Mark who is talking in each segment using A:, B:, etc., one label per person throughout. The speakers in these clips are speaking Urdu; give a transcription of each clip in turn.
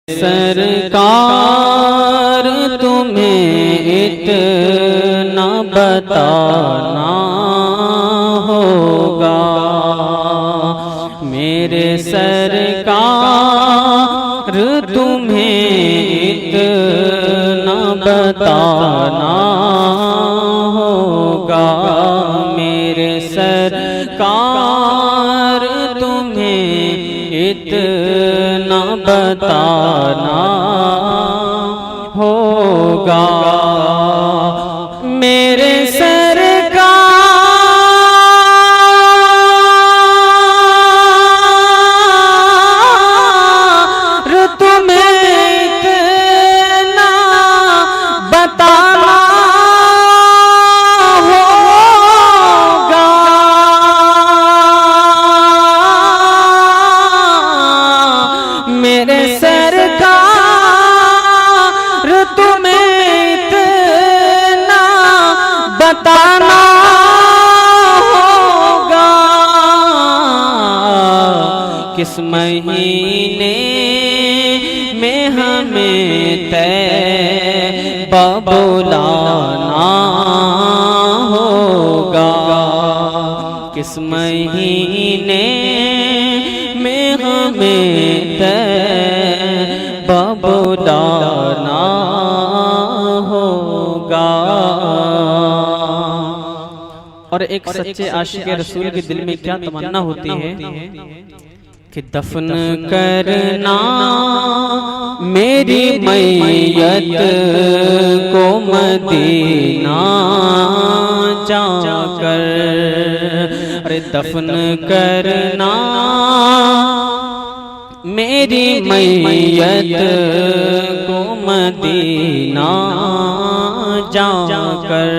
A: سرکار تمہیں اتنا بتانا ہوگا، میرے سرکار تمہیں اتنا بتانا ہوگا، میرے سرکار تمہیں اتنا بتانا ہوگا، میرے سرکار تمہیں اتنا بتانا ہوگا، میرے سرکار تمہیں اتنا بتانا ہوگا، کس مہینے میں ہمیں طیبہ بلانا ہوگا، کس مہینے میں ہمیں طیبہ بلانا ہوگا۔ اور ایک سچے عاشق رسول کے دل میں کیا تمنا ہوتی ہے کہ دفن کرنا میری میت کو مدینہ جا کر، ارے دفن کرنا میری میت کو مدینہ جا کر،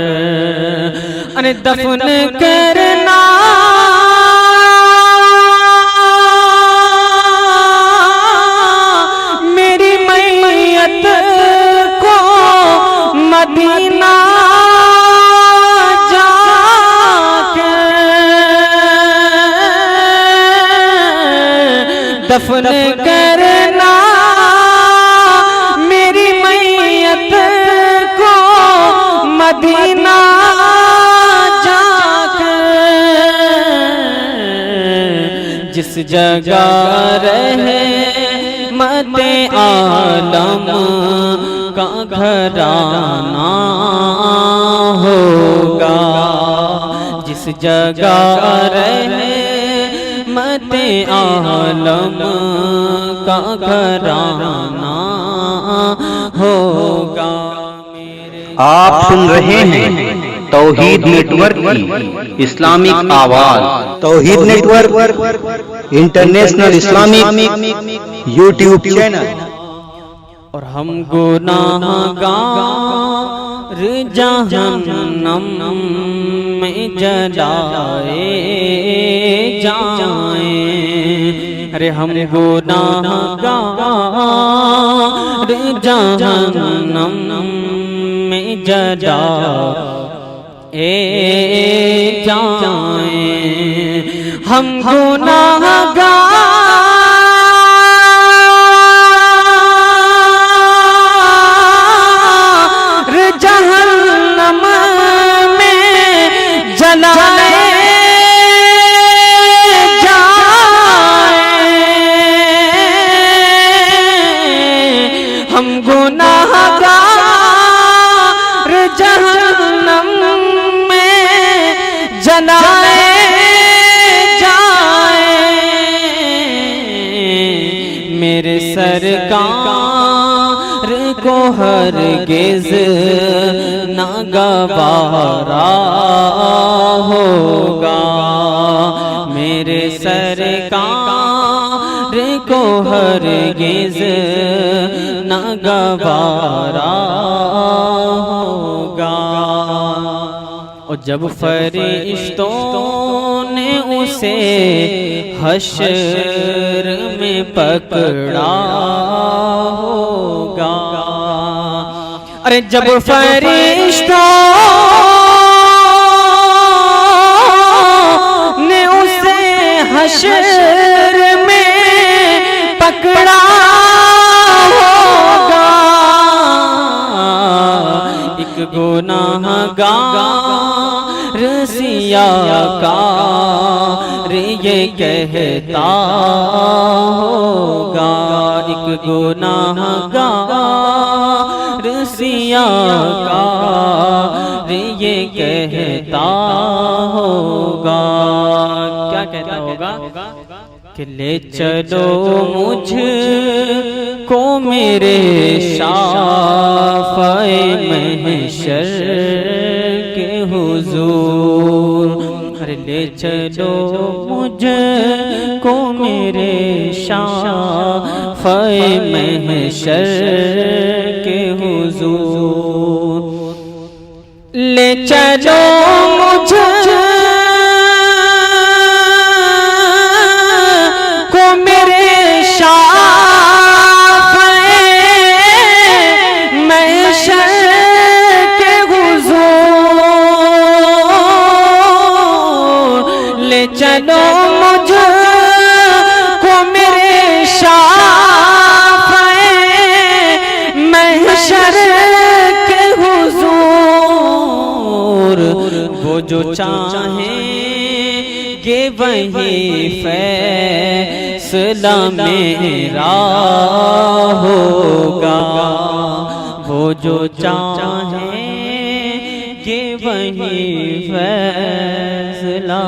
A: ارے دفن کرنا میری میت کو مدینہ جا کر، دفن کرنا میری میت کو مدینہ جا کر، جس جگہ رحمت عالم کا گھرانہ ہوگا، جس جگہ رحمت عالم کا گھرانہ ہوگا۔
B: آپ سن رہے ہیں توحید نیٹ ورک کی اسلامک آواز، Tauheed network international Islamic YouTube channel.
A: اور ہم گناہگار جہنم میں جلائے جائیں، ارے ہم گناہگار جہنم میں جلائے جائیں، ہم گناہگار جہنم میں جلائے جائیں، ہم گناہگار جہنم میں جلائے جائیں، میرے سرکار کو ہرگز نہ گوارا ہوگا، میرے سرکار کو ہرگز نہ گوارا ہوگا۔ اور جب فرشتوں نے اسے حشر میں پکڑا ہوگا، ارے جب فرشتوں نے اسے حشر میں پکڑا گناہگار سیاکار یہ کہتا ہوگا، ایک گناہگار سیاکار یہ کہتا ہوگا، کیا کہتا ہوگا کہ لے چلو مجھ کو میرے شافع محشر کے حضور، ارے لے چلو مجھ کو میرے شافع محشر کے حضور، لے چلو مجھ چلو مجھ کو میرے شافع محشر کے حضور، وہ جو چاہیں گے وہی فیصلہ میرا ہوگا، وہ جو چاہیں گے وہی فیصلہ